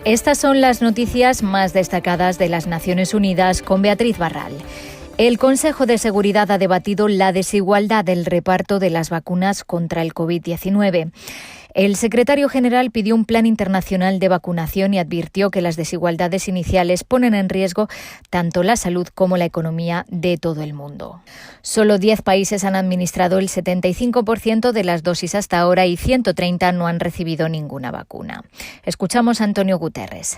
Estas son las noticias más destacadas de las Naciones Unidas con Beatriz Barral. El Consejo de Seguridad ha debatido la desigualdad del reparto de las vacunas contra el COVID-19. El secretario general pidió un plan internacional de vacunación y advirtió que las desigualdades iniciales ponen en riesgo tanto la salud como la economía de todo el mundo. Solo 10 países han administrado el 75% de las dosis hasta ahora y 130 no han recibido ninguna vacuna. Escuchamos a Antonio Guterres.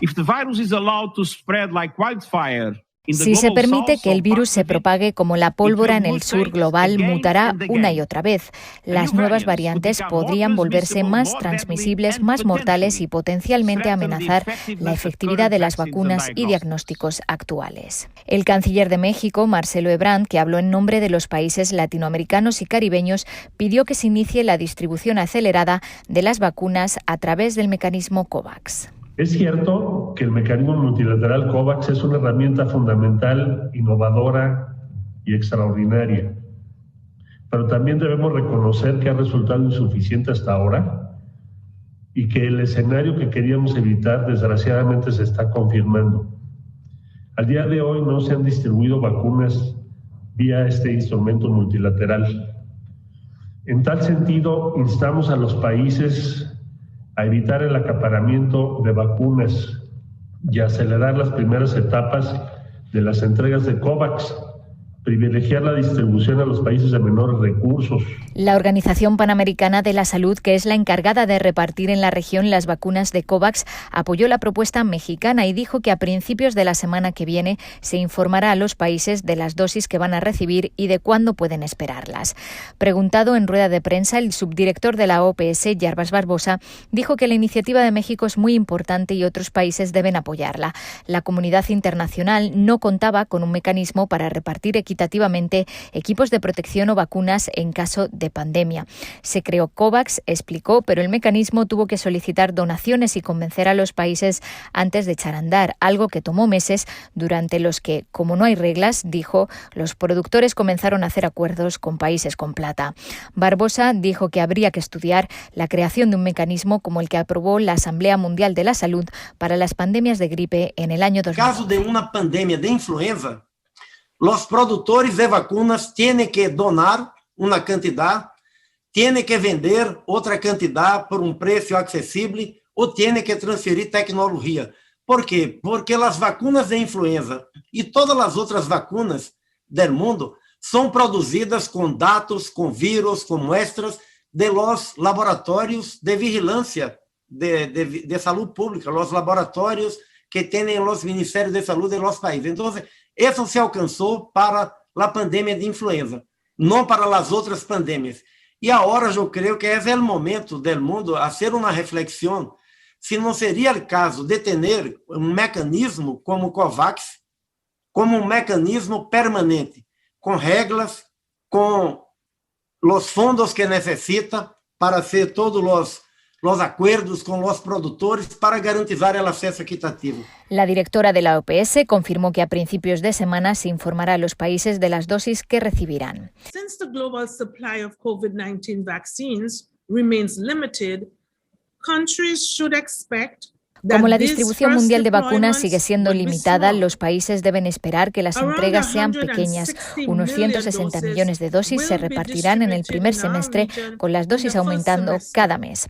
Si se permite que el virus se propague como la pólvora en el sur global, mutará una y otra vez. Las nuevas variantes podrían volverse más transmisibles, más mortales y potencialmente amenazar la efectividad de las vacunas y diagnósticos actuales. El canciller de México, Marcelo Ebrard, que habló en nombre de los países latinoamericanos y caribeños, pidió que se inicie la distribución acelerada de las vacunas a través del mecanismo COVAX. Es cierto que el mecanismo multilateral COVAX es una herramienta fundamental, innovadora y extraordinaria, pero también debemos reconocer que ha resultado insuficiente hasta ahora y que el escenario que queríamos evitar desgraciadamente se está confirmando. Al día de hoy no se han distribuido vacunas vía este instrumento multilateral. En tal sentido, instamos a los países a evitar el acaparamiento de vacunas y acelerar las primeras etapas de las entregas de COVAX, privilegiar la distribución a los países de menores recursos. La Organización Panamericana de la Salud, que es la encargada de repartir en la región las vacunas de COVAX, apoyó la propuesta mexicana y dijo que a principios de la semana que viene se informará a los países de las dosis que van a recibir y de cuándo pueden esperarlas. Preguntado en rueda de prensa, el subdirector de la OPS, Jarbas Barbosa, dijo que la iniciativa de México es muy importante y otros países deben apoyarla. La comunidad internacional no contaba con un mecanismo para repartir equitativamente equipos de protección o vacunas en caso de pandemia. Se creó COVAX, explicó, pero el mecanismo tuvo que solicitar donaciones y convencer a los países antes de echar a andar, algo que tomó meses, durante los que, como no hay reglas, dijo, los productores comenzaron a hacer acuerdos con países con plata. Barbosa dijo que habría que estudiar la creación de un mecanismo como el que aprobó la Asamblea Mundial de la Salud para las pandemias de gripe en el año 2000. En caso de una pandemia de influenza, los productores de vacunas tienen que donar una cantidad, tienen que vender otra cantidad por un precio accesible o tienen que transferir tecnología. ¿Por qué? Porque las vacunas de influenza y todas las otras vacunas del mundo son producidas con datos, con virus, con muestras de los laboratorios de vigilancia de salud pública, los laboratorios que tienen los ministerios de salud de los países. Entonces, eso se alcanzó para la pandemia de influenza, no para las otras pandemias. Y ahora yo creo que es el momento del mundo hacer una reflexión si no sería el caso de tener un mecanismo como COVAX, como un mecanismo permanente, con reglas, con los fondos que necesita para hacer todos los acuerdos con los productores para garantizar el acceso equitativo. La directora de la OPS confirmó que a principios de semana se informará a los países de las dosis que recibirán. Since the global supply of COVID-19 vaccines remains limited, countries should expect. Como la distribución mundial de vacunas sigue siendo limitada, los países deben esperar que las entregas sean pequeñas. Unos 160 millones de dosis se repartirán en el primer semestre, con las dosis aumentando cada mes.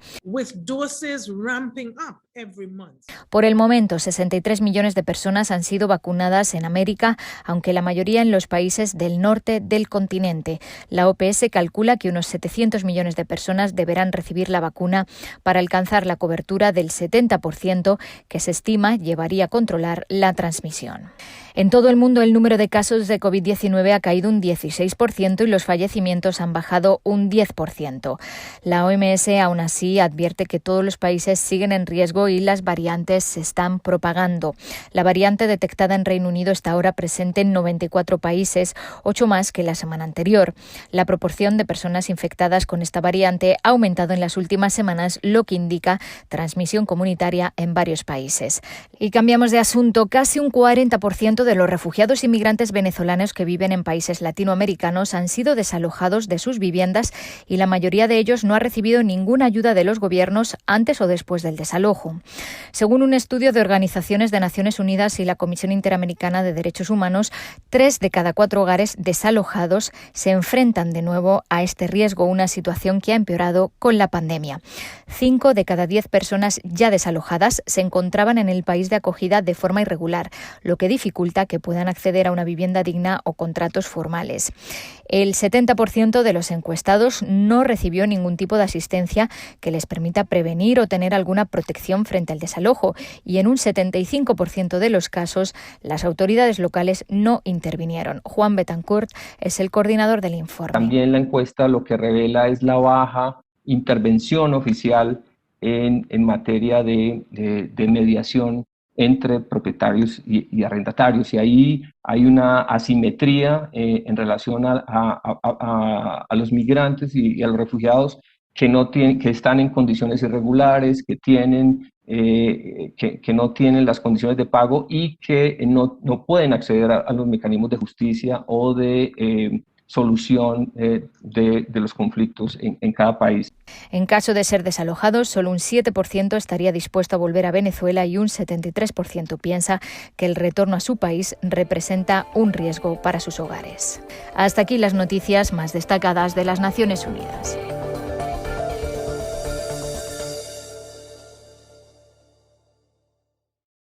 Por el momento, 63 millones de personas han sido vacunadas en América, aunque la mayoría en los países del norte del continente. La OPS calcula que unos 700 millones de personas deberán recibir la vacuna para alcanzar la cobertura del 70%, que se estima llevaría a controlar la transmisión. En todo el mundo, el número de casos de COVID-19 ha caído un 16% y los fallecimientos han bajado un 10%. La OMS, aún así, advierte que todos los países siguen en riesgo y las variantes se están propagando. La variante detectada en Reino Unido está ahora presente en 94 países, 8 más que la semana anterior. La proporción de personas infectadas con esta variante ha aumentado en las últimas semanas, lo que indica transmisión comunitaria en en varios países. Y cambiamos de asunto. Casi un 40% de los refugiados inmigrantes venezolanos que viven en países latinoamericanos han sido desalojados de sus viviendas y la mayoría de ellos no ha recibido ninguna ayuda de los gobiernos antes o después del desalojo. Según un estudio de Organizaciones de Naciones Unidas y la Comisión Interamericana de Derechos Humanos, 3 de cada 4 hogares desalojados se enfrentan de nuevo a este riesgo, una situación que ha empeorado con la pandemia. 5 de cada 10 personas ya desalojadas se encontraban en el país de acogida de forma irregular, lo que dificulta que puedan acceder a una vivienda digna o contratos formales. El 70% de los encuestados no recibió ningún tipo de asistencia que les permita prevenir o tener alguna protección frente al desalojo, y en un 75% de los casos las autoridades locales no intervinieron. Juan Betancourt es el coordinador del informe. También la encuesta lo que revela es la baja intervención oficial en materia de mediación entre propietarios y arrendatarios, y ahí hay una asimetría en relación a los migrantes y a los refugiados que están en condiciones irregulares, que no tienen las condiciones de pago y que no pueden acceder a los mecanismos de justicia o de solución de los conflictos en cada país. En caso de ser desalojados, solo un 7% estaría dispuesto a volver a Venezuela y un 73% piensa que el retorno a su país representa un riesgo para sus hogares. Hasta aquí las noticias más destacadas de las Naciones Unidas.